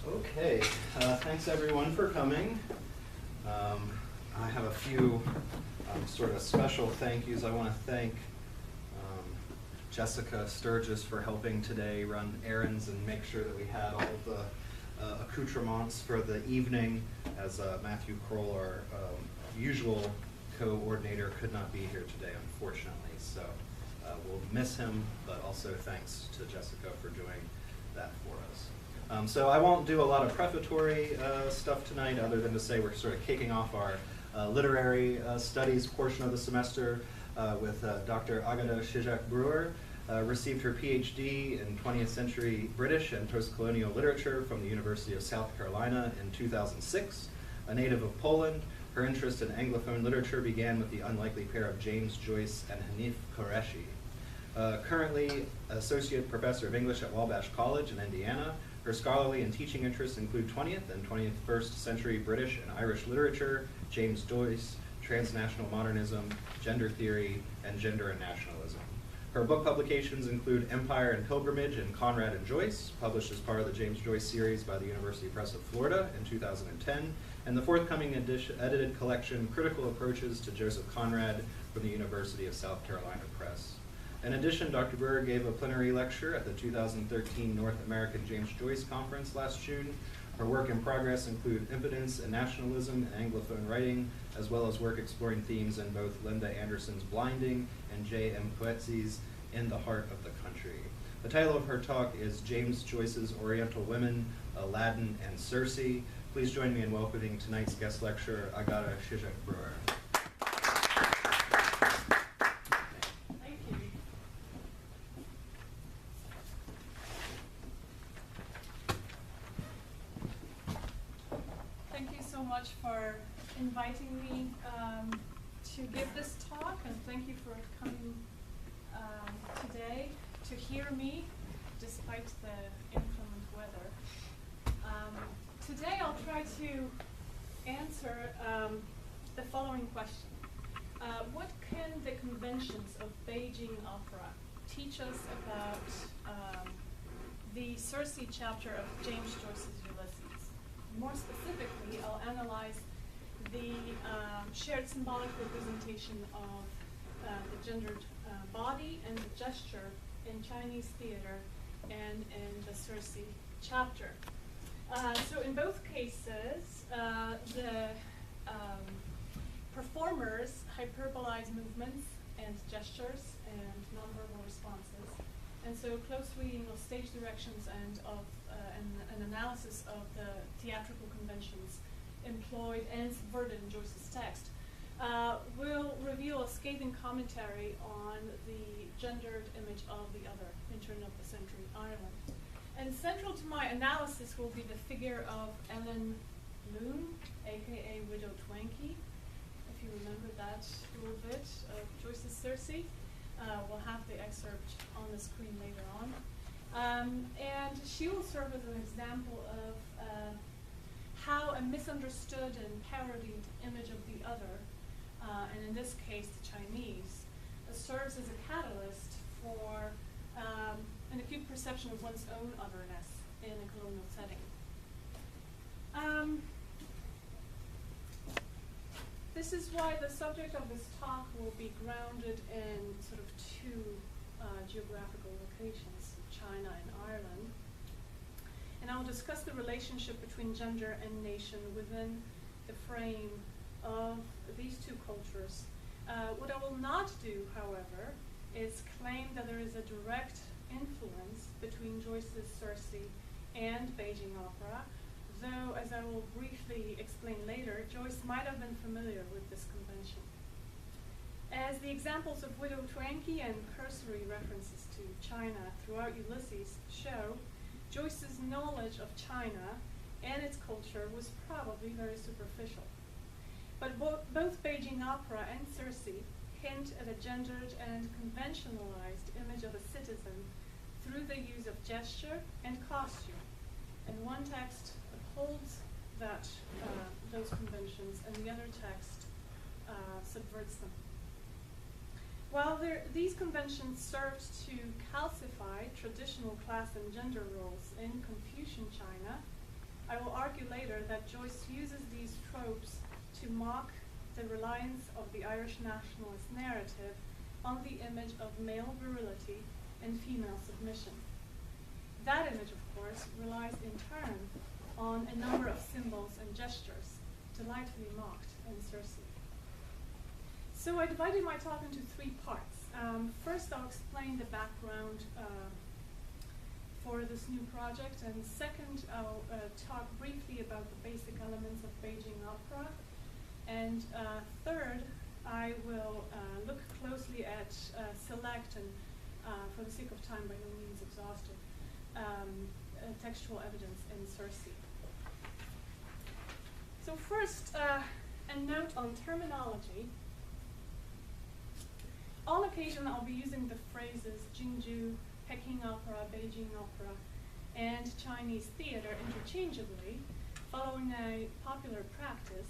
Okay, thanks everyone for coming. I have a few sort of special thank yous. I want to thank Jessica Sturgis for helping today run errands and make sure that we had all of the accoutrements for the evening, as Matthew Kroll, our usual coordinator, could not be here today, unfortunately. So we'll miss him, but also thanks to Jessica for doing that for us. So I won't do a lot of prefatory stuff tonight, other than to say we're sort of kicking off our literary studies portion of the semester with Dr. Agata Szczeszak-Brewer. Received her PhD in 20th century British and post-colonial literature from the University of South Carolina in 2006. A native of Poland, her interest in Anglophone literature began with the unlikely pair of James Joyce and Hanif Qureshi. Currently Associate Professor of English at Wabash College in Indiana, her scholarly and teaching interests include 20th and 21st century British and Irish literature, James Joyce, transnational modernism, gender theory, and gender and nationalism. Her book publications include Empire and Pilgrimage and Conrad and Joyce, published as part of the James Joyce series by the University Press of Florida in 2010, and the forthcoming edited collection, Critical Approaches to Joseph Conrad, from the University of South Carolina Press. In addition, Dr. Brewer gave a plenary lecture at the 2013 North American James Joyce Conference last June. Her work in progress include Impotence and Nationalism and Anglophone Writing, as well as work exploring themes in both Linda Anderson's Blinding and J.M. Coetzee's In the Heart of the Country. The title of her talk is James Joyce's Oriental Women, Aladdin and Circe. Please join me in welcoming tonight's guest lecturer, Agata Szczeszak-Brewer. For inviting me to give this talk, and thank you for coming today to hear me despite the inclement weather. Today I'll try to answer the following question. What can the conventions of Beijing Opera teach us about the Circe chapter of James Joyce's Ulysses? More specifically, I'll analyze the shared symbolic representation of the gendered body and the gesture in Chinese theater and in the Circe chapter. So in both cases, the performers hyperbolize movements and gestures and nonverbal responses. And so close reading of stage directions and of an analysis of the theatrical conventions employed and subverted in Joyce's text will reveal a scathing commentary on the gendered image of the other in turn of the century Ireland. And central to my analysis will be the figure of Ellen Moon, aka Widow Twankey. If you remember that little bit of Joyce's Circe. We'll have the excerpt on the screen later on. And she will serve as an example of how a misunderstood and parodied image of the other, and in this case the Chinese, serves as a catalyst for an acute perception of one's own otherness in a colonial setting. This is why the subject of this talk will be grounded in sort of two geographical locations, China and Ireland. And I'll discuss the relationship between gender and nation within the frame of these two cultures. What I will not do, however, is claim that there is a direct influence between Joyce's Circe and Beijing Opera, though, as I will briefly explain later, Joyce might have been familiar with this convention. As the examples of Widow Twankey and cursory references to China throughout Ulysses show, Joyce's knowledge of China and its culture was probably very superficial. But both Beijing Opera and Circe hint at a gendered and conventionalized image of a citizen through the use of gesture and costume. And one text upholds those conventions, and the other text subverts them. While these conventions served to calcify traditional class and gender roles in Confucian China, I will argue later that Joyce uses these tropes to mock the reliance of the Irish nationalist narrative on the image of male virility and female submission. That image, of course, relies in turn on a number of symbols and gestures, delightfully mocked in Circe. So I divided my talk into three parts. First, I'll explain the background for this new project, and second, I'll talk briefly about the basic elements of Beijing Opera, and third, I will look closely at select and, for the sake of time, by no means exhaustive, textual evidence in Circe. So first, a note on terminology. On occasion, I'll be using the phrases Jingju, Peking Opera, Beijing Opera, and Chinese theater interchangeably, following a popular practice.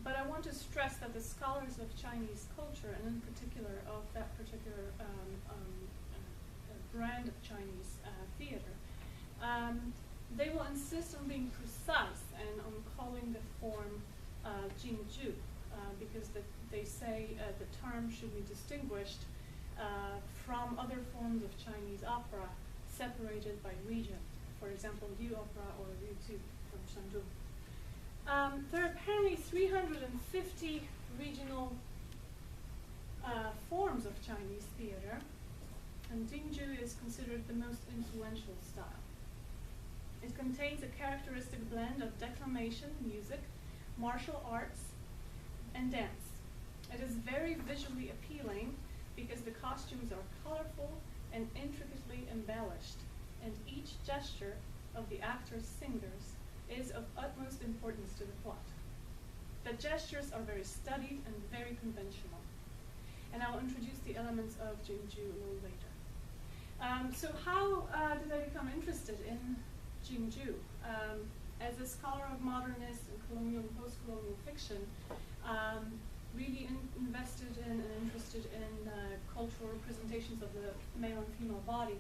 But I want to stress that the scholars of Chinese culture, and in particular of that particular brand of Chinese theater, they will insist on being precise and on calling the form Jingju, because they say the term should be distinguished from other forms of Chinese opera separated by region. For example, Liu Opera or Liu Tu from Shandong. There are apparently 350 regional forms of Chinese theater, and Jingju is considered the most influential style. It contains a characteristic blend of declamation, music, martial arts, and dance. It is very visually appealing because the costumes are colorful and intricately embellished, and each gesture of the actors-singers is of utmost importance to the plot. The gestures are very studied and very conventional, and I will introduce the elements of Jingju a little later. So how did I become interested in Jingju? As a scholar of modernist and colonial and post-colonial fiction, really invested in and interested in cultural representations of the male and female body,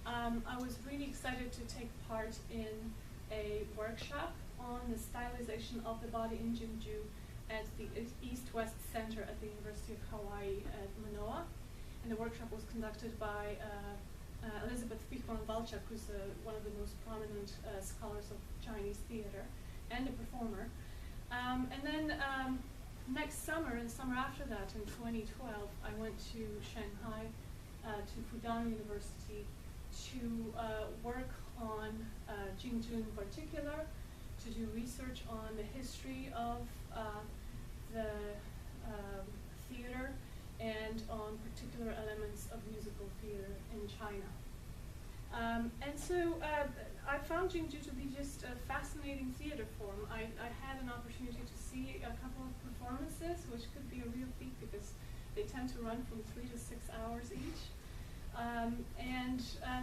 I was really excited to take part in a workshop on the stylization of the body in Jingju at the East-West Center at the University of Hawaii at Manoa. And the workshop was conducted by Elizabeth Fichman-Walczak, who's one of the most prominent scholars of Chinese theater and a performer. And then next summer, and the summer after that, in 2012, I went to Shanghai, to Fudan University, to work on Jingju in particular, to do research on the history of the theater and on particular elements of musical theater in China. And so I found Jingju to be just a fascinating theater form. I had an opportunity to see a couple of performances, which could be a real feat because they tend to run from 3 to 6 hours each. And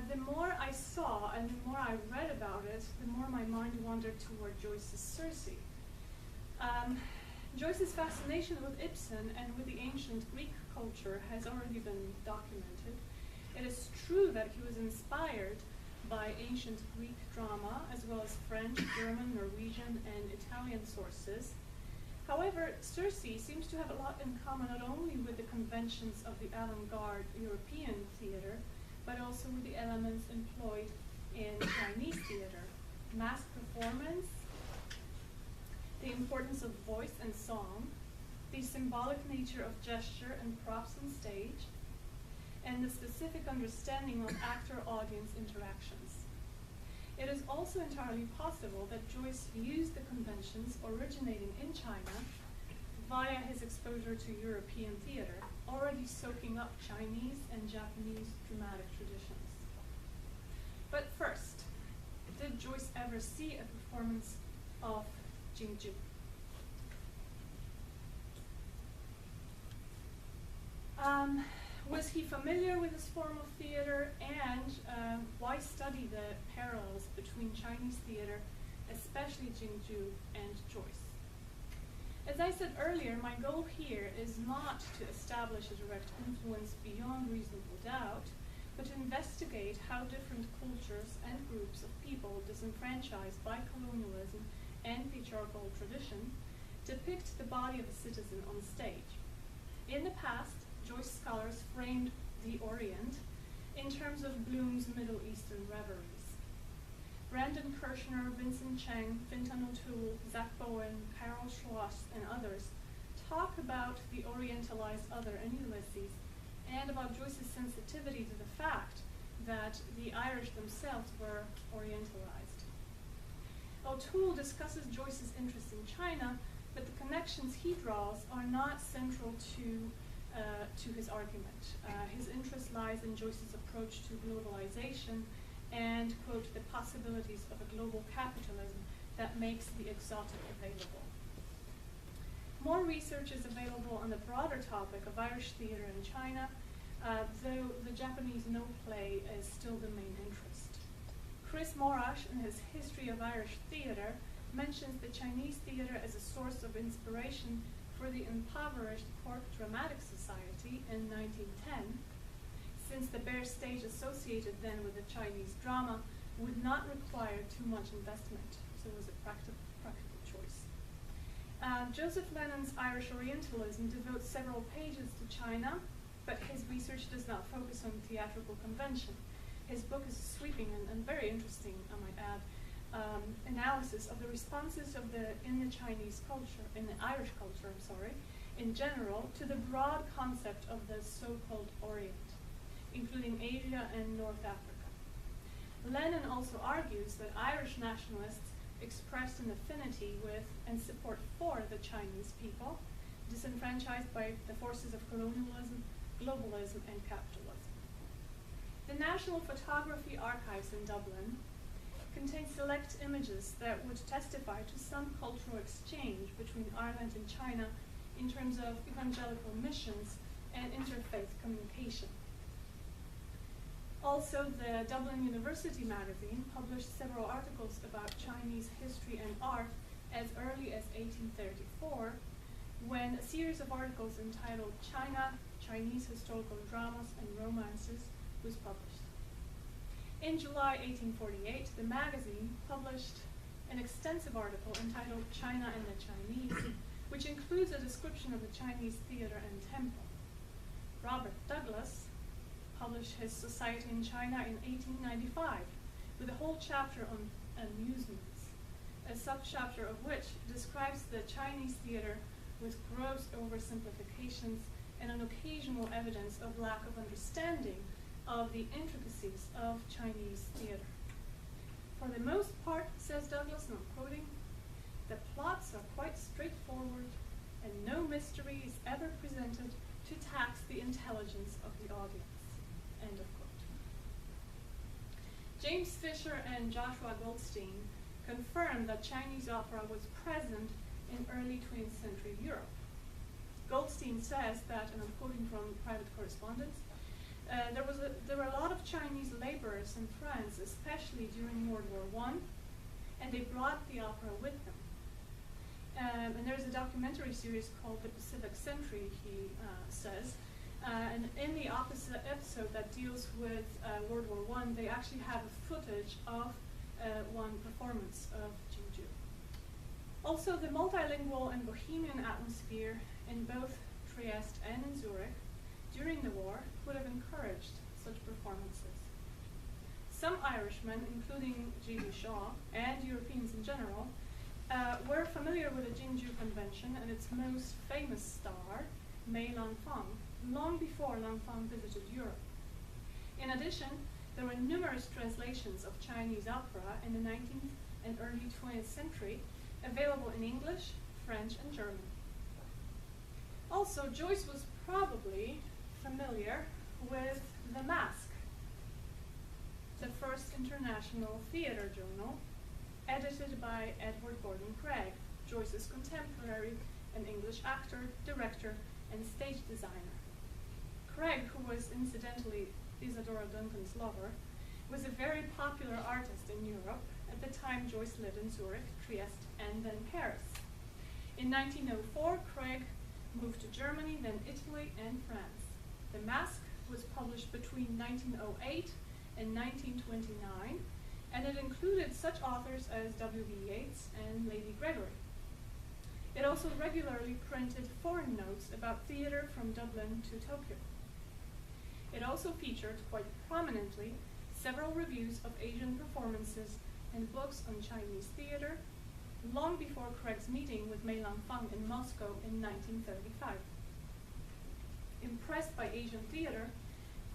the more I saw and the more I read about it, the more my mind wandered toward Joyce's Circe. Joyce's fascination with Ibsen and with the ancient Greek culture has already been documented. It is true that he was inspired by ancient Greek drama, as well as French, German, Norwegian, and Italian sources. However, Circe seems to have a lot in common not only with the conventions of the avant-garde European theater, but also with the elements employed in Chinese theater. Mass performance, the importance of voice and song, the symbolic nature of gesture and props on stage, and the specific understanding of actor-audience interactions. It is also entirely possible that Joyce used the conventions originating in China via his exposure to European theater, already soaking up Chinese and Japanese dramatic traditions. But first, did Joyce ever see a performance of Jingju? Was he familiar with this form of theater, and why study the parallels between Chinese theater, especially Jingju, and Joyce? As I said earlier, my goal here is not to establish a direct influence beyond reasonable doubt, but to investigate how different cultures and groups of people disenfranchised by colonialism and patriarchal tradition depict the body of a citizen on stage. In the past, Joyce scholars framed the Orient in terms of Bloom's Middle Eastern reveries. Brandon Kirshner, Vincent Cheng, Fintan O'Toole, Zach Bowen, Carol Schloss, and others talk about the orientalized other in Ulysses and about Joyce's sensitivity to the fact that the Irish themselves were orientalized. O'Toole discusses Joyce's interest in China, but the connections he draws are not central to his argument. His interest lies in Joyce's approach to globalization and, quote, the possibilities of a global capitalism that makes the exotic available. More research is available on the broader topic of Irish theatre in China, though the Japanese no play is still the main interest. Chris Morash, in his History of Irish Theatre, mentions the Chinese theatre as a source of inspiration for the impoverished Cork Dramatic Society in 1910, since the bare stage associated then with the Chinese drama would not require too much investment, so it was a practical choice. Joseph Lennon's Irish Orientalism devotes several pages to China, but his research does not focus on theatrical convention. His book is sweeping and very interesting, I might add, analysis of the responses in the Chinese culture, in the Irish culture, in general, to the broad concept of the so-called Orient, including Asia and North Africa. Lennon also argues that Irish nationalists expressed an affinity with and support for the Chinese people, disenfranchised by the forces of colonialism, globalism, and capitalism. The National Photography Archives in Dublin contain select images that would testify to some cultural exchange between Ireland and China in terms of evangelical missions and interfaith communication. Also, the Dublin University magazine published several articles about Chinese history and art as early as 1834, when a series of articles entitled China, Chinese Historical Dramas and Romances was published. In July 1848, the magazine published an extensive article entitled China and the Chinese, which includes a description of the Chinese theater and temple. Robert Douglas published his Society in China in 1895, with a whole chapter on amusements, a subchapter of which describes the Chinese theater with gross oversimplifications and an occasional evidence of lack of understanding of the intricacies of Chinese theater. For the most part, says Douglas, and I'm quoting, the plots are quite straightforward and no mystery is ever presented to tax the intelligence of the audience. End of quote. James Fisher and Joshua Goldstein confirmed that Chinese opera was present in early 20th century Europe. Goldstein says that, and I'm quoting from private correspondence, there were a lot of Chinese laborers in France, especially during World War I, and they brought the opera with them. And there's a documentary series called The Pacific Century, he says, and in the opposite episode that deals with World War I, they actually have footage of one performance of Jinju. Also, the multilingual and bohemian atmosphere in both Trieste and in Zurich during the war would have encouraged such performances. Some Irishmen, including G.B. Shaw, and Europeans in general, were familiar with the Jinju Convention and its most famous star, Mei Lanfang, long before Lanfang visited Europe. In addition, there were numerous translations of Chinese opera in the 19th and early 20th century, available in English, French, and German. Also, Joyce was probably familiar with The Mask, the first international theater journal, edited by Edward Gordon Craig, Joyce's contemporary, an English actor, director, and stage designer. Craig, who was incidentally Isadora Duncan's lover, was a very popular artist in Europe at the time Joyce lived in Zurich, Trieste, and then Paris. In 1904, Craig moved to Germany, then Italy, and France. The Mask was published between 1908 and 1929, and it included such authors as W.B. Yeats and Lady Gregory. It also regularly printed foreign notes about theater from Dublin to Tokyo. It also featured quite prominently several reviews of Asian performances and books on Chinese theater, long before Craig's meeting with Mei Lanfang in Moscow in 1935. Impressed by Asian theater,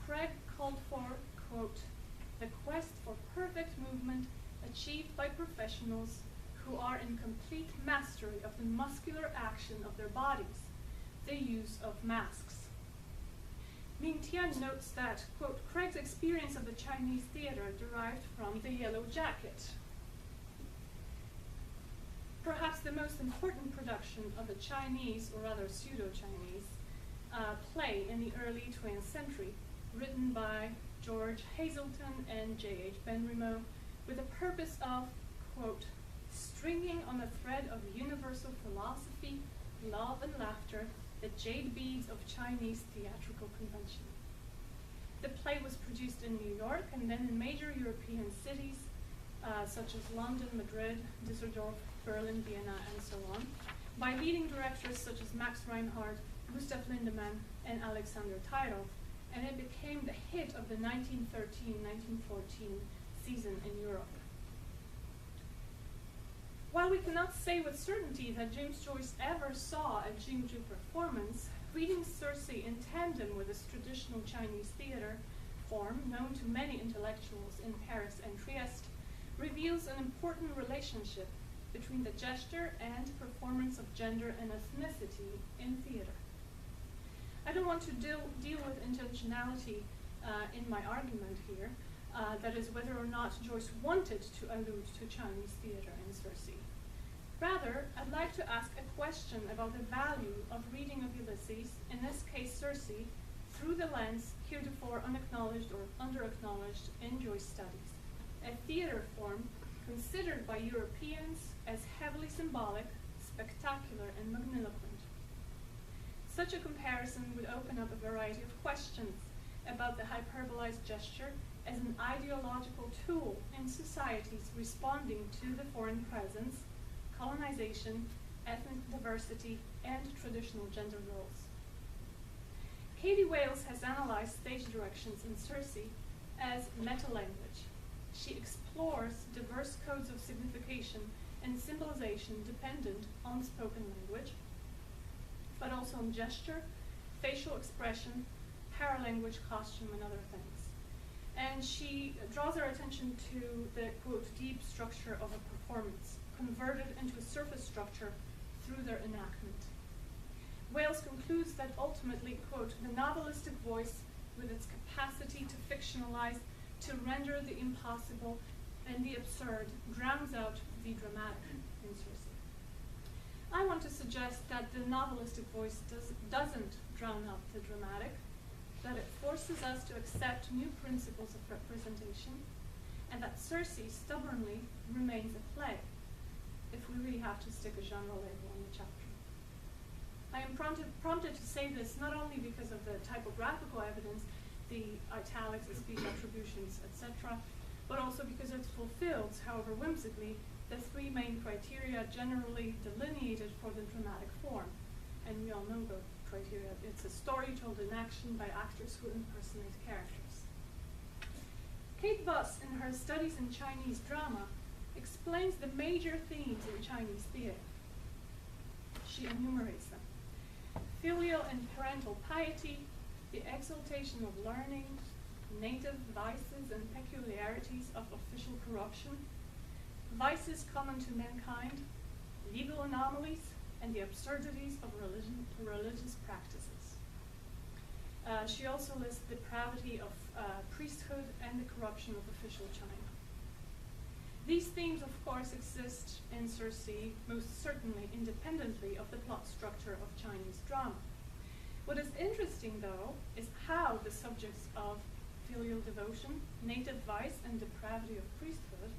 Craig called for, quote, the quest for perfect movement achieved by professionals who are in complete mastery of the muscular action of their bodies, the use of masks. Ming Tian notes that, quote, Craig's experience of the Chinese theater derived from The Yellow Jacket. Perhaps the most important production of a Chinese, or rather pseudo-Chinese, play in the early 20th century, written by George Hazleton and J.H. Benrimo, with the purpose of, quote, stringing on the thread of universal philosophy, love, and laughter the jade beads of Chinese theatrical convention. The play was produced in New York and then in major European cities, such as London, Madrid, Düsseldorf, Berlin, Vienna, and so on, by leading directors such as Max Reinhardt, Gustav Lindemann, and Alexander Tyrov, and it became the hit of the 1913-1914 season in Europe. While we cannot say with certainty that James Joyce ever saw a Jingju performance, reading Circe in tandem with this traditional Chinese theater form, known to many intellectuals in Paris and Trieste, reveals an important relationship between the gesture and performance of gender and ethnicity in theater. I don't want to deal with intentionality in my argument here, that is whether or not Joyce wanted to allude to Chinese theater in Circe. Rather, I'd like to ask a question about the value of reading of Ulysses, in this case Circe, through the lens heretofore unacknowledged or under-acknowledged in Joyce studies, a theater form considered by Europeans as heavily symbolic, spectacular, and magniloquent. Such a comparison would open up a variety of questions about the hyperbolized gesture as an ideological tool in societies responding to the foreign presence, colonization, ethnic diversity, and traditional gender roles. Katie Wales has analyzed stage directions in Circe as meta-language. She explores diverse codes of signification and symbolization dependent on spoken language, but also on gesture, facial expression, paralanguage, costume, and other things. And she draws our attention to the, quote, deep structure of a performance, converted into a surface structure through their enactment. Wales concludes that ultimately, quote, the novelistic voice, with its capacity to fictionalize, to render the impossible and the absurd, drowns out the dramatic in Circe. I want to suggest that the novelistic voice doesn't drown out the dramatic, that it forces us to accept new principles of representation, and that Circe stubbornly remains a play, if we really have to stick a genre label on the chapter. I am prompted to say this not only because of the typographical evidence, the italics, the speech attributions, etc., but also because it fulfills, however whimsically, the three main criteria generally delineated for the dramatic form. And we all know the criteria. It's a story told in action by actors who impersonate characters. Kate Buss, in her studies in Chinese drama, explains the major themes in Chinese theater. She enumerates them: filial and parental piety, the exaltation of learning, native vices and peculiarities of official corruption, vices common to mankind, legal anomalies, and the absurdities of religious practices. She also lists the depravity of priesthood and the corruption of official China. These themes, of course, exist in Circe, most certainly independently of the plot structure of Chinese drama. What is interesting, though, is how the subjects of filial devotion, native vice, and depravity of priesthood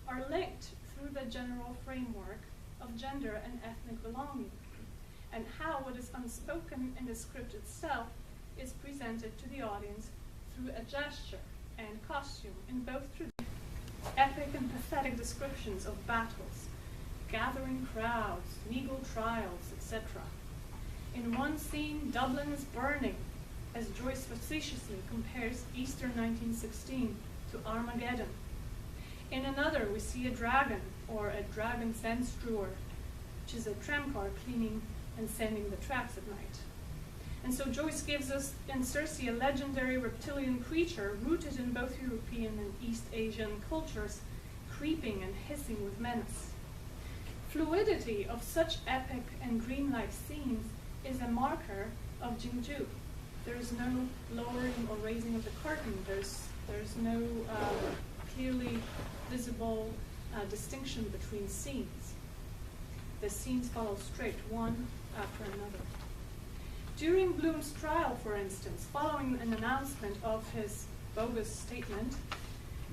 are linked through the general framework of gender and ethnic belonging, and how what is unspoken in the script itself is presented to the audience through a gesture and costume in both epic and pathetic descriptions of battles, gathering crowds, legal trials, etc. In one scene, Dublin is burning, as Joyce facetiously compares Easter 1916 to Armageddon. In another, we see a dragon, or a dragon sandstrewer, which is a tramcar cleaning and sanding the tracks at night. And so Joyce gives us in Circe a legendary reptilian creature rooted in both European and East Asian cultures, creeping and hissing with menace. Fluidity of such epic and dreamlike scenes is a marker of Jingju. There is no lowering or raising of the curtain. There's no clearly visible distinction between scenes. The scenes follow straight, one after another. During Bloom's trial, for instance, following an announcement of his bogus statement,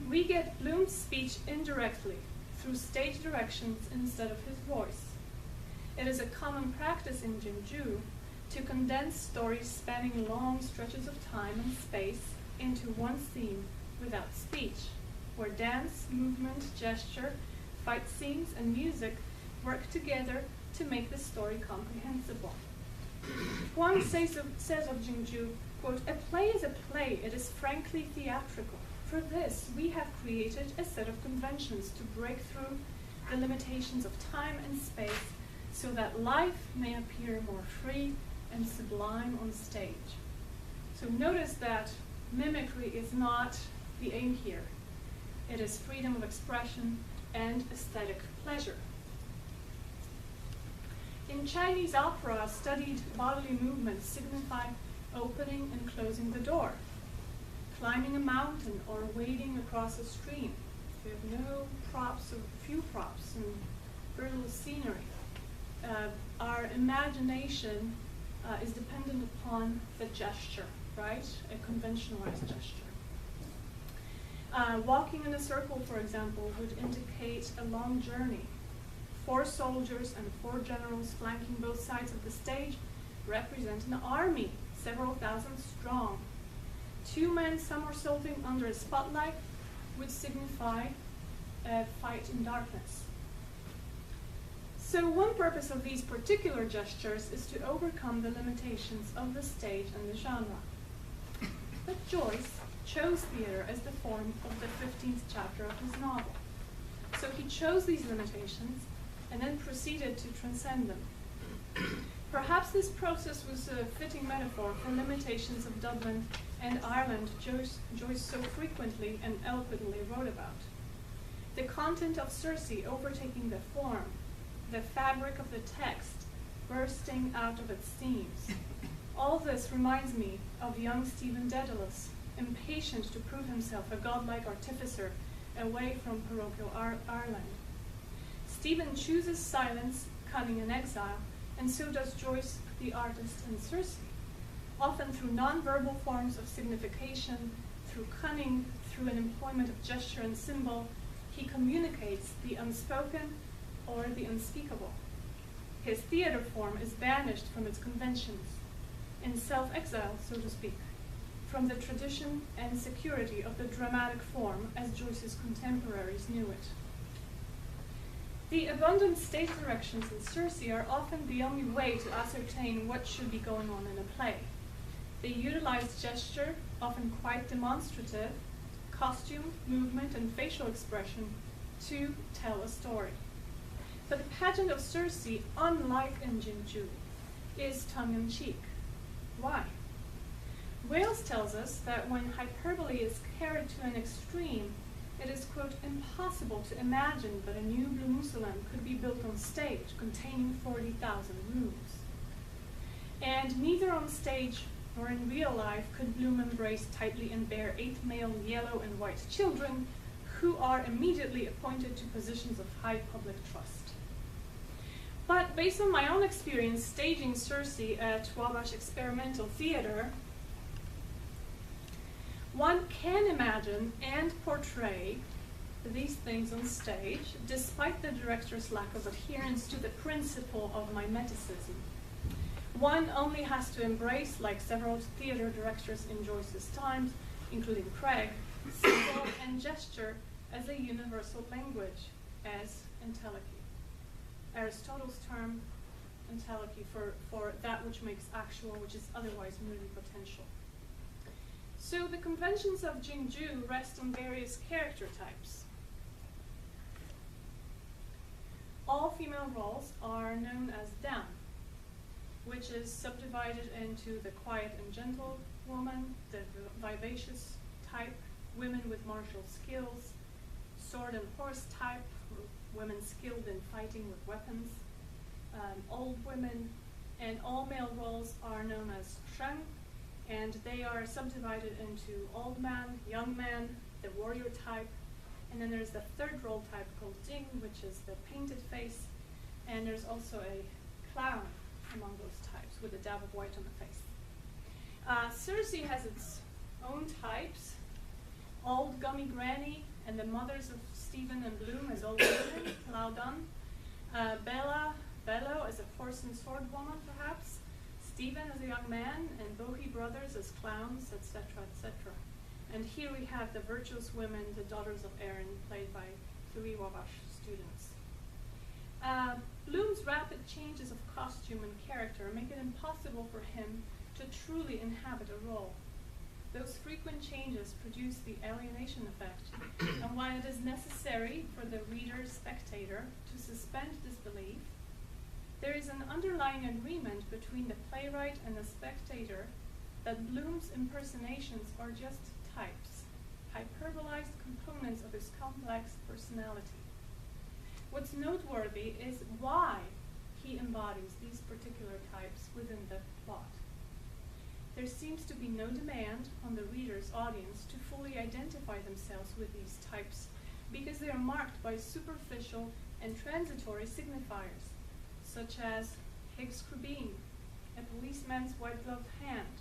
we get Bloom's speech indirectly through stage directions instead of his voice. It is a common practice in Jingju to condense stories spanning long stretches of time and space into one scene without speech, where dance, movement, gesture, fight scenes, and music work together to make the story comprehensible. Huang says of Jingju, quote, "A play is a play, it is frankly theatrical. For this, we have created a set of conventions to break through the limitations of time and space so that life may appear more free and sublime on stage." So notice that mimicry is not the aim here. It is freedom of expression and aesthetic pleasure. In Chinese opera, studied bodily movements signify opening and closing the door, climbing a mountain, or wading across a stream. We have no props, or few props, and very little scenery. Our imagination is dependent upon the gesture, right? A conventionalized gesture. Walking in a circle, for example, would indicate a long journey. 4 soldiers and 4 generals flanking both sides of the stage represent an army, several thousand strong. 2 men somersaulting under a spotlight would signify a fight in darkness. So one purpose of these particular gestures is to overcome the limitations of the stage and the genre. But Joyce chose theater as the form of the 15th chapter of his novel. So he chose these limitations and then proceeded to transcend them. Perhaps this process was a fitting metaphor for limitations of Dublin and Ireland Joyce so frequently and eloquently wrote about. The content of Circe overtaking the form, the fabric of the text bursting out of its seams. All this reminds me of young Stephen Dedalus, impatient to prove himself a godlike artificer away from parochial Ireland. Stephen chooses silence, cunning, and exile, and so does Joyce, the artist, in Circe. Often through nonverbal forms of signification, through cunning, through an employment of gesture and symbol, he communicates the unspoken or the unspeakable. His theater form is banished from its conventions, in self-exile, so to speak, from the tradition and security of the dramatic form as Joyce's contemporaries knew it. The abundant stage directions in Circe are often the only way to ascertain what should be going on in a play. They utilize gesture, often quite demonstrative, costume, movement, and facial expression to tell a story. But the pageant of Circe, unlike in Jingju, is tongue-in-cheek. Why? Wales tells us that when hyperbole is carried to an extreme, it is, quote, impossible to imagine that a new Blue Musalem could be built on stage containing 40,000 rooms. And neither on stage nor in real life could Bloom embrace tightly and bear 8 male yellow and white children who are immediately appointed to positions of high public trust. But based on my own experience staging Circe at Wabash Experimental Theater, one can imagine and portray these things on stage, despite the director's lack of adherence to the principle of mimeticism. One only has to embrace, like several theater directors in Joyce's times, including Craig, symbol and gesture as a universal language, as entelechy. Aristotle's term entelechy for that which makes actual, which is otherwise merely potential. So the conventions of Jingju rest on various character types. All female roles are known as dan, which is subdivided into the quiet and gentle woman, the vivacious type, women with martial skills, sword and horse type, women skilled in fighting with weapons, old women, and all male roles are known as sheng, and they are subdivided into old man, young man, the warrior type, and then there's the third role type called jing, which is the painted face, and there's also a clown among those types with a dab of white on the face. Circe has its own types. Old gummy granny and the mothers of Stephen and Bloom as old women, Laodan. Bello as a horse and sword woman, perhaps. Stephen as a young man, and Bohi brothers as clowns, etc., etc. And here we have the virtuous women, the daughters of Aaron, played by 3 Wabash students. Bloom's rapid changes of costume and character make it impossible for him to truly inhabit a role. Those frequent changes produce the alienation effect, and while it is necessary for the reader, spectator, to suspend disbelief, there is an underlying agreement between the playwright and the spectator that Bloom's impersonations are just types, hyperbolized components of his complex personality. What's noteworthy is why he embodies these particular types within the plot. There seems to be no demand on the reader's audience to fully identify themselves with these types because they are marked by superficial and transitory signifiers, such as Higgs Crubine, a policeman's white-gloved hand,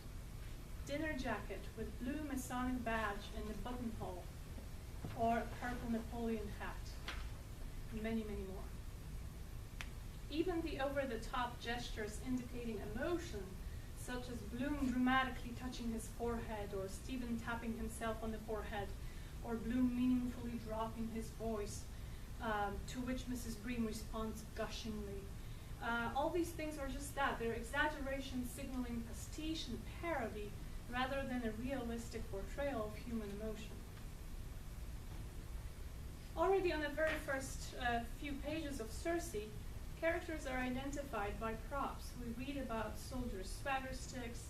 dinner jacket with blue Masonic badge in the buttonhole, or a purple Napoleon hat, and many, many more. Even the over-the-top gestures indicating emotion, such as Bloom dramatically touching his forehead, or Stephen tapping himself on the forehead, or Bloom meaningfully dropping his voice, to which Mrs. Bream responds gushingly. All these things are just that. They're exaggeration signaling pastiche and parody rather than a realistic portrayal of human emotion. Already on the very first few pages of Circe, characters are identified by props. We read about soldiers' swagger sticks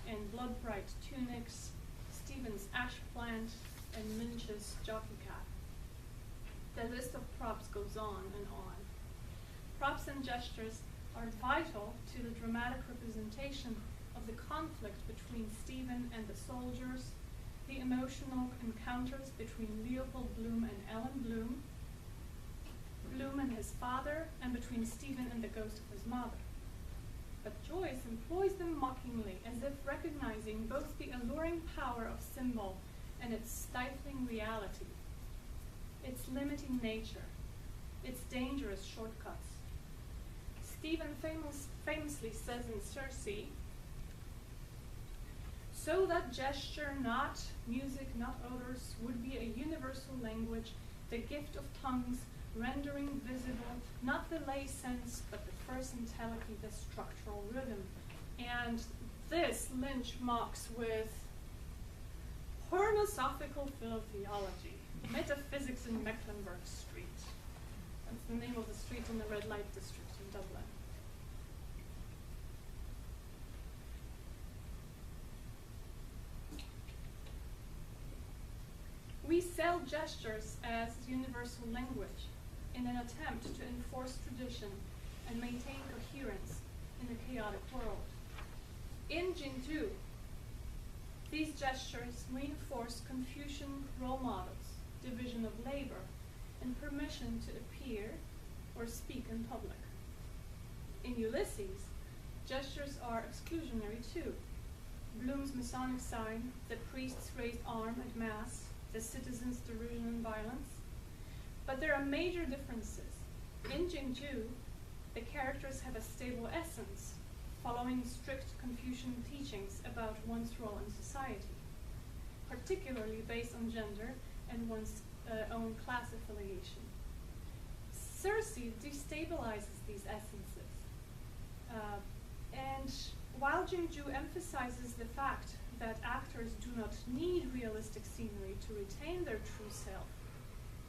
and blood-bright tunics, Stephen's ash plant, and Lynch's jockey cap. The list of props goes on and on. Props and gestures are vital to the dramatic representation of the conflict between Stephen and the soldiers, the emotional encounters between Leopold Bloom and Ellen Bloom, Bloom and his father, and between Stephen and the ghost of his mother. But Joyce employs them mockingly, as if recognizing both the alluring power of symbol and its stifling reality, its limiting nature, its dangerous shortcuts. Stephen famously says in Circe, "So that gesture, not music, not odors, would be a universal language, the gift of tongues, rendering visible not the lay sense, but the first entelechy, the structural rhythm." And this Lynch mocks with pornosophical philtheology, metaphysics in Mecklenburg Street. That's the name of the street in the red light district in Dublin. We sell gestures as universal language in an attempt to enforce tradition and maintain coherence in a chaotic world. In Jingju, these gestures reinforce Confucian role models, division of labor, and permission to appear or speak in public. In Ulysses, gestures are exclusionary too. Bloom's Masonic sign, the priest's raised arm at Mass, the citizens' derision and violence. But there are major differences. In Jingju, the characters have a stable essence, following strict Confucian teachings about one's role in society, particularly based on gender and one's own class affiliation. Circe destabilizes these essences. And while Jingju emphasizes the fact that actors do not need realistic scenery to retain their true self,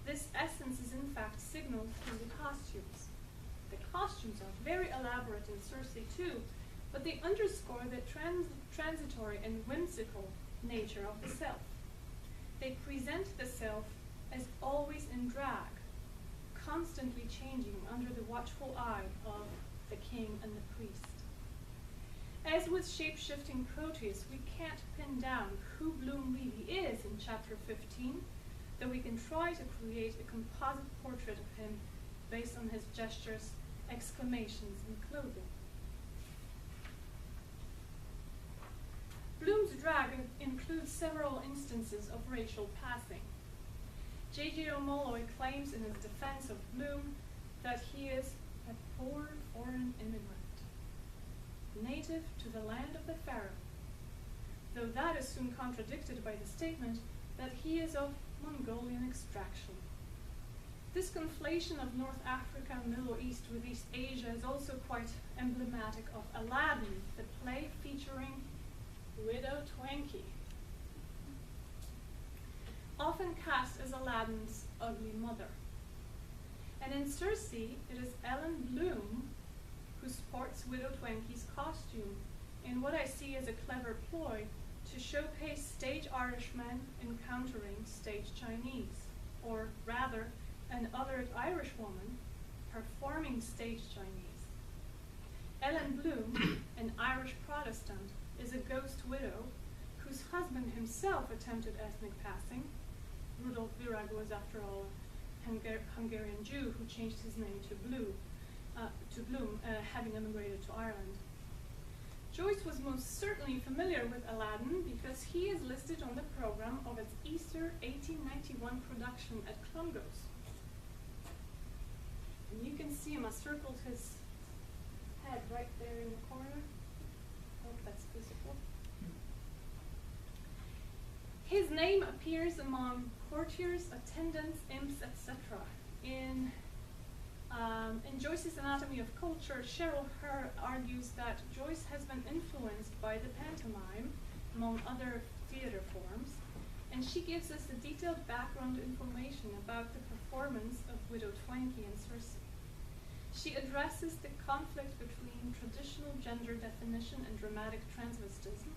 this essence is in fact signaled through the costumes. The costumes are very elaborate in Circe too, but they underscore the transitory and whimsical nature of the self. They present the self as always in drag, constantly changing under the watchful eye of the king and the priest. As with shape-shifting Proteus, we can't pin down who Bloom really is in chapter 15, though we can try to create a composite portrait of him based on his gestures, exclamations, and clothing. Bloom's drag includes several instances of racial passing. J.J. O'Molloy claims in his defense of Bloom that he is a poor foreign immigrant, native to the land of the Pharaoh, though that is soon contradicted by the statement that he is of Mongolian extraction. This conflation of North Africa and Middle East with East Asia is also quite emblematic of Aladdin, the play featuring Widow Twankey, often cast as Aladdin's ugly mother. And in Circe, it is Ellen Bloom who sports Widow Twankey's costume in what I see as a clever ploy to showcase stage Irishmen encountering stage Chinese, or rather, an othered Irish woman performing stage Chinese. Ellen Bloom, an Irish Protestant, is a ghost widow whose husband himself attempted ethnic passing. Rudolf Virag was, after all, a Hungarian Jew who changed his name to Bloom, having immigrated to Ireland. Joyce was most certainly familiar with Aladdin because he is listed on the program of its Easter 1891 production at Clongowes. And you can see him, I circled his head right there in the corner. Hope that's visible. His name appears among courtiers, attendants, imps, etc. In Joyce's Anatomy of Culture, Cheryl Herr argues that Joyce has been influenced by the pantomime, among other theater forms, and she gives us a detailed background information about the performance of Widow Twankey and Circe. She addresses the conflict between traditional gender definition and dramatic transvestism,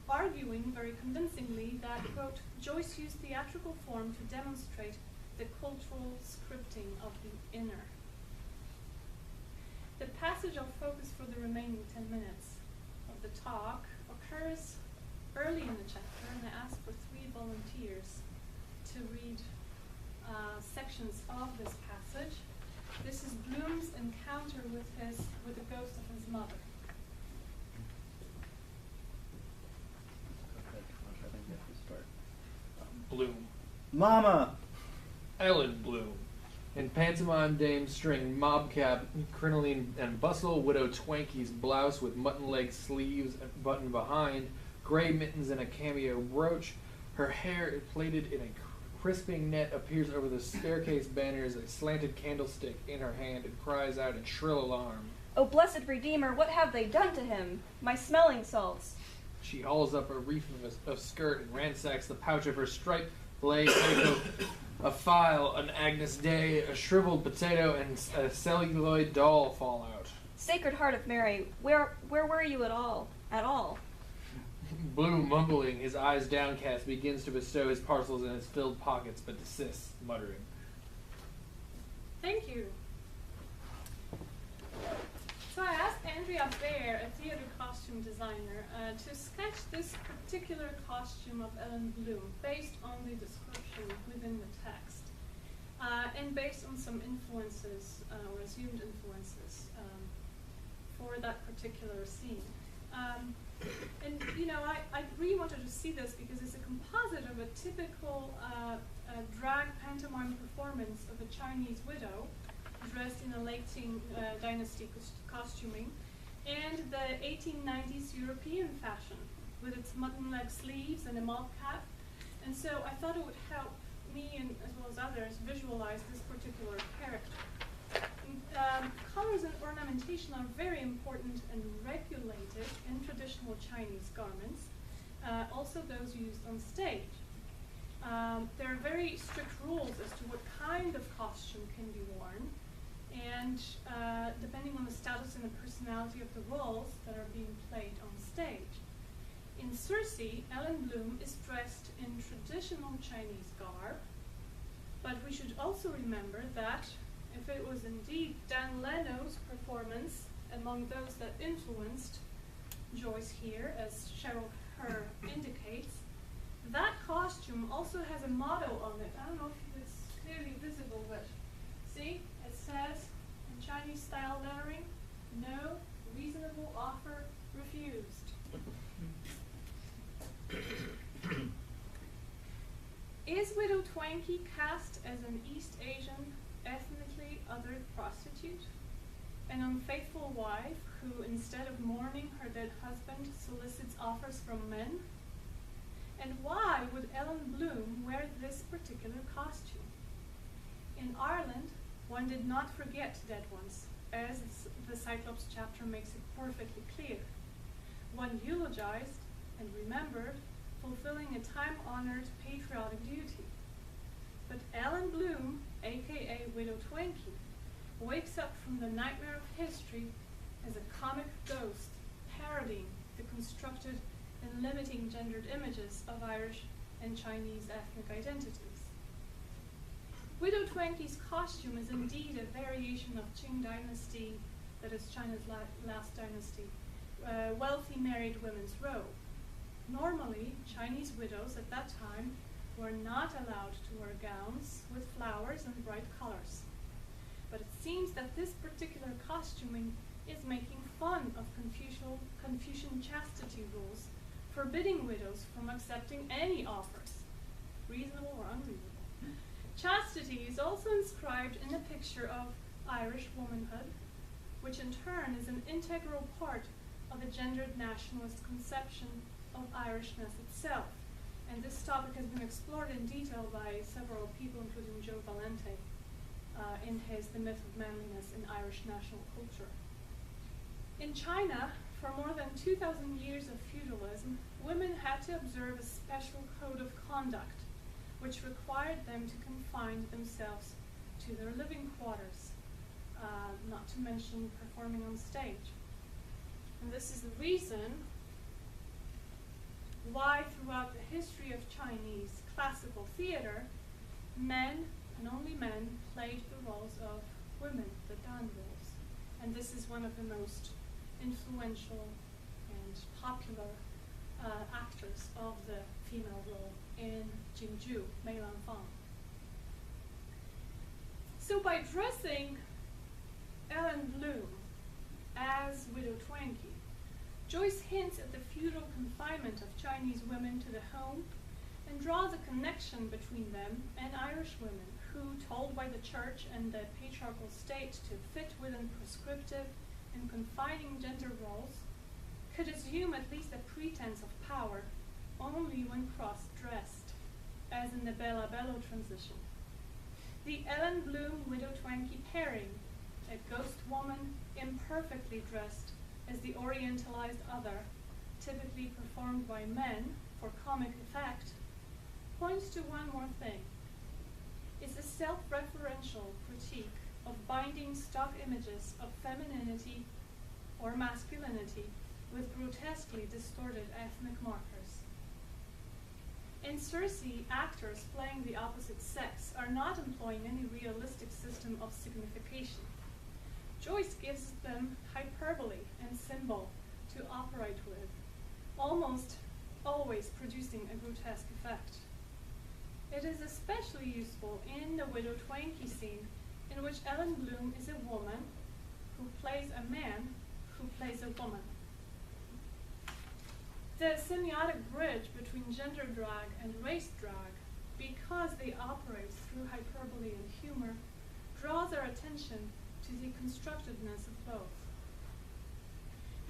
arguing very convincingly that, quote, Joyce used theatrical form to demonstrate the cultural scripting of the inner. The passage I'll focus for the remaining 10 minutes of the talk occurs early in the chapter, and I ask for 3 volunteers to read sections of this passage. This is Bloom's encounter with the ghost of his mother. Bloom. Mama! Ellen Bloom. In pantomime dame string, mobcap, crinoline, and bustle, Widow Twankey's blouse with mutton-leg sleeves buttoned behind, gray mittens and a cameo brooch. Her hair plaited in a crisping net appears over the staircase banners, a slanted candlestick in her hand, and cries out in shrill alarm. O blessed Redeemer, what have they done to him? My smelling salts. She hauls up a reef of skirt and ransacks the pouch of her striped blade petticoat. A file, an Agnus Dei, a shriveled potato, and a celluloid doll fall out. Sacred Heart of Mary, where were you at all? Bloom, mumbling, his eyes downcast, begins to bestow his parcels in his filled pockets, but desists, muttering. Thank you. So I asked Andrea Baer, a theater costume designer, to sketch this particular costume of Ellen Bloom based on the description within the text and based on some influences or assumed influences for that particular scene. And you know, I really wanted to see this because it's a composite of a typical drag pantomime performance of a Chinese widow dressed in a late Qing dynasty costuming, and the 1890s European fashion with its mutton leg sleeves and a mob cap. And so I thought it would help me, and as well as others, visualize this particular character. Colors and ornamentation are very important and regulated in traditional Chinese garments, also those used on stage. There are very strict rules as to what kind of costume can be worn, and depending on the status and the personality of the roles that are being played on stage. In Circe, Ellen Bloom is dressed in traditional Chinese garb, but we should also remember that if it was indeed Dan Leno's performance among those that influenced Joyce here, as Cheryl Herr indicates, that costume also has a motto on it. I don't know if it's clearly visible, but see, it says in Chinese style lettering, "No reasonable offer refused." Is Widow Twankey cast as an East Asian, ethnically othered prostitute? An unfaithful wife who, instead of mourning her dead husband, solicits offers from men? And why would Ellen Bloom wear this particular costume? In Ireland, one did not forget dead ones, as the Cyclops chapter makes it perfectly clear. One eulogized and remembered, fulfilling a time-honored patriotic duty. But Ellen Bloom, aka Widow Twankey, wakes up from the nightmare of history as a comic ghost parodying the constructed and limiting gendered images of Irish and Chinese ethnic identities. Widow Twankey's costume is indeed a variation of Qing dynasty, that is China's last dynasty, wealthy married women's robe. Normally, Chinese widows at that time were not allowed to wear gowns with flowers and bright colors. But it seems that this particular costuming is making fun of Confucian chastity rules, forbidding widows from accepting any offers, reasonable or unreasonable. Chastity is also inscribed in a picture of Irish womanhood, which in turn is an integral part of the gendered nationalist conception of Irishness itself. And this topic has been explored in detail by several people, including Joe Valente, in his The Myth of Manliness in Irish National Culture. In China, for more than 2,000 years of feudalism, women had to observe a special code of conduct, which required them to confine themselves to their living quarters, not to mention performing on stage. And this is the reason why throughout the history of Chinese classical theater, men, and only men, played the roles of women, the Dan roles. And this is one of the most influential and popular actors of the female role in Jingju, Mei Lanfang. So by dressing Ellen Bloom as Widow Twankey, Joyce hints at the feudal confinement of Chinese women to the home and draws a connection between them and Irish women who, told by the church and the patriarchal state to fit within prescriptive and confining gender roles, could assume at least a pretense of power only when cross-dressed, as in the Bella Bello transition. The Ellen Bloom Widow Twankey pairing, a ghost woman imperfectly dressed as the orientalized other, typically performed by men for comic effect, points to one more thing. It's a self-referential critique of binding stock images of femininity or masculinity with grotesquely distorted ethnic markers. In Circe, actors playing the opposite sex are not employing any realistic system of signification. Joyce gives them hyperbole and symbol to operate with, almost always producing a grotesque effect. It is especially useful in the Widow Twankey scene, in which Ellen Bloom is a woman who plays a man who plays a woman. The semiotic bridge between gender drag and race drag, because they operate through hyperbole and humor, draws our attention to the constructedness of both.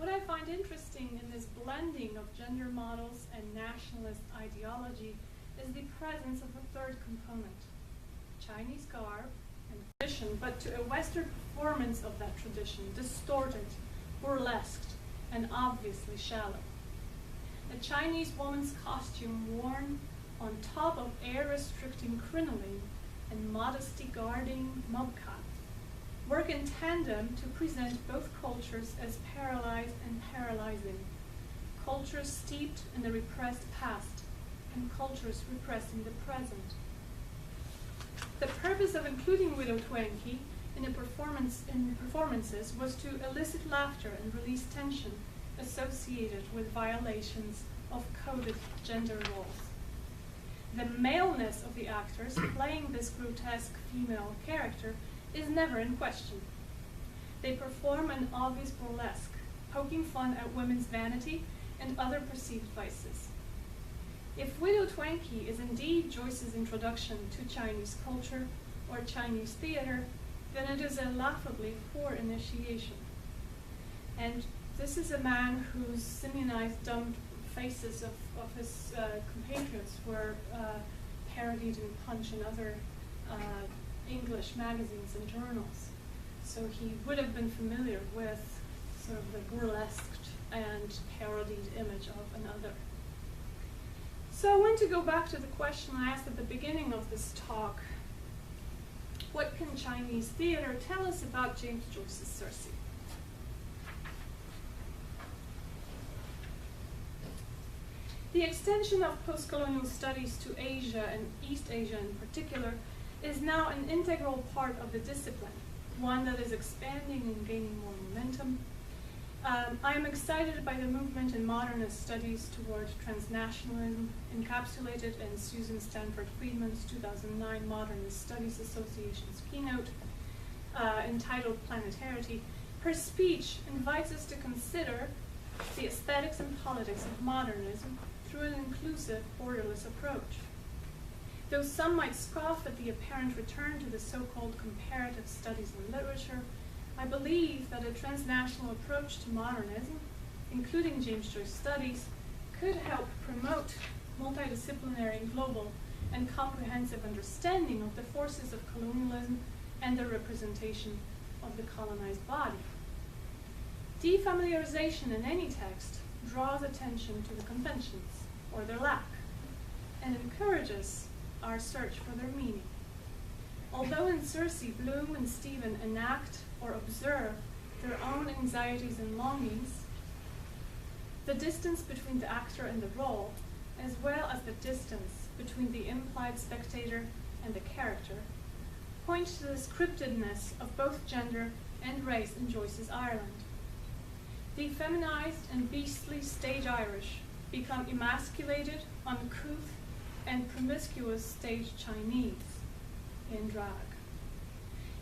What I find interesting in this blending of gender models and nationalist ideology is the presence of a third component, Chinese garb and tradition, but to a Western performance of that tradition, distorted, burlesqued, and obviously shallow. A Chinese woman's costume worn on top of air-restricting crinoline and modesty-guarding mobcap work in tandem to present both cultures as paralyzed and paralyzing, cultures steeped in the repressed past and cultures repressing the present. The purpose of including Widow Twankey in performances was to elicit laughter and release tension associated with violations of coded gender roles. The maleness of the actors playing this grotesque female character is never in question. They perform an obvious burlesque, poking fun at women's vanity and other perceived vices. If Widow Twankey is indeed Joyce's introduction to Chinese culture or Chinese theater, then it is a laughably poor initiation. And this is a man whose simianized dumb faces of his compatriots were parodied in Punch and other English magazines and journals. So he would have been familiar with sort of the burlesqued and parodied image of another. So I want to go back to the question I asked at the beginning of this talk. What can Chinese theater tell us about James Joyce's Circe? The extension of postcolonial studies to Asia and East Asia in particular is now an integral part of the discipline, one that is expanding and gaining more momentum. I am excited by the movement in modernist studies toward transnationalism encapsulated in Susan Stanford Friedman's 2009 Modernist Studies Association's keynote entitled Planetarity. Her speech invites us to consider the aesthetics and politics of modernism through an inclusive, borderless approach. Though some might scoff at the apparent return to the so-called comparative studies in literature, I believe that a transnational approach to modernism, including James Joyce studies, could help promote multidisciplinary, global, and comprehensive understanding of the forces of colonialism and the representation of the colonized body. Defamiliarization in any text draws attention to the conventions, or their lack, and encourages our search for their meaning. Although in Circe, Bloom and Stephen enact or observe their own anxieties and longings, the distance between the actor and the role, as well as the distance between the implied spectator and the character, point to the scriptedness of both gender and race in Joyce's Ireland. The feminized and beastly stage Irish become emasculated, uncouth, and promiscuous stage Chinese in drag.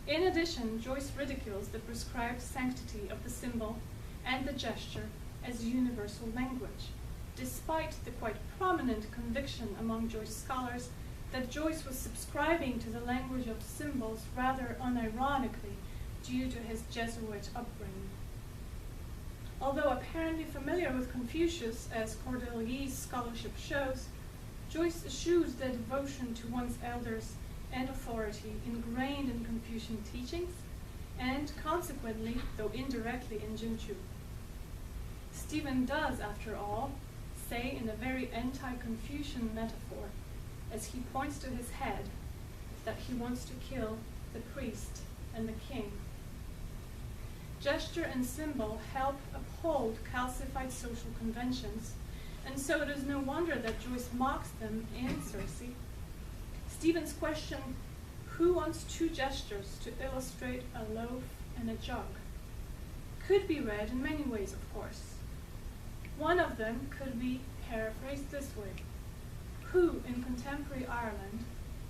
In addition, Joyce ridicules the prescribed sanctity of the symbol and the gesture as universal language, despite the quite prominent conviction among Joyce scholars that Joyce was subscribing to the language of symbols rather unironically due to his Jesuit upbringing. Although apparently familiar with Confucius, as Cordelier's scholarship shows, Joyce eschews the devotion to one's elders and authority ingrained in Confucian teachings, and consequently, though indirectly, in Junchu. Stephen does, after all, say in a very anti-Confucian metaphor, as he points to his head, that he wants to kill the priest and the king. Gesture and symbol help uphold calcified social conventions, and so it is no wonder that Joyce mocks them in Circe. Stephen's question, who wants two gestures to illustrate a loaf and a jug, could be read in many ways, of course. One of them could be paraphrased this way: who in contemporary Ireland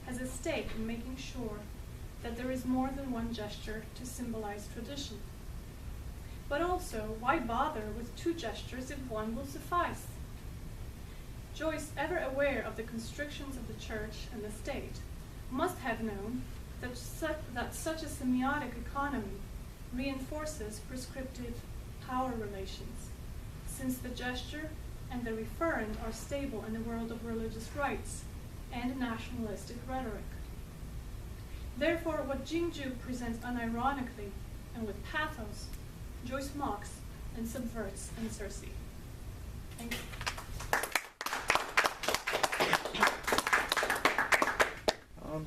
has a stake in making sure that there is more than one gesture to symbolize tradition? But also, why bother with two gestures if one will suffice? Joyce, ever aware of the constrictions of the church and the state, must have known that such a semiotic economy reinforces prescriptive power relations, since the gesture and the referent are stable in the world of religious rites and nationalistic rhetoric. Therefore, what Jingju presents unironically and with pathos, Joyce mocks and subverts in Circe. Thank you.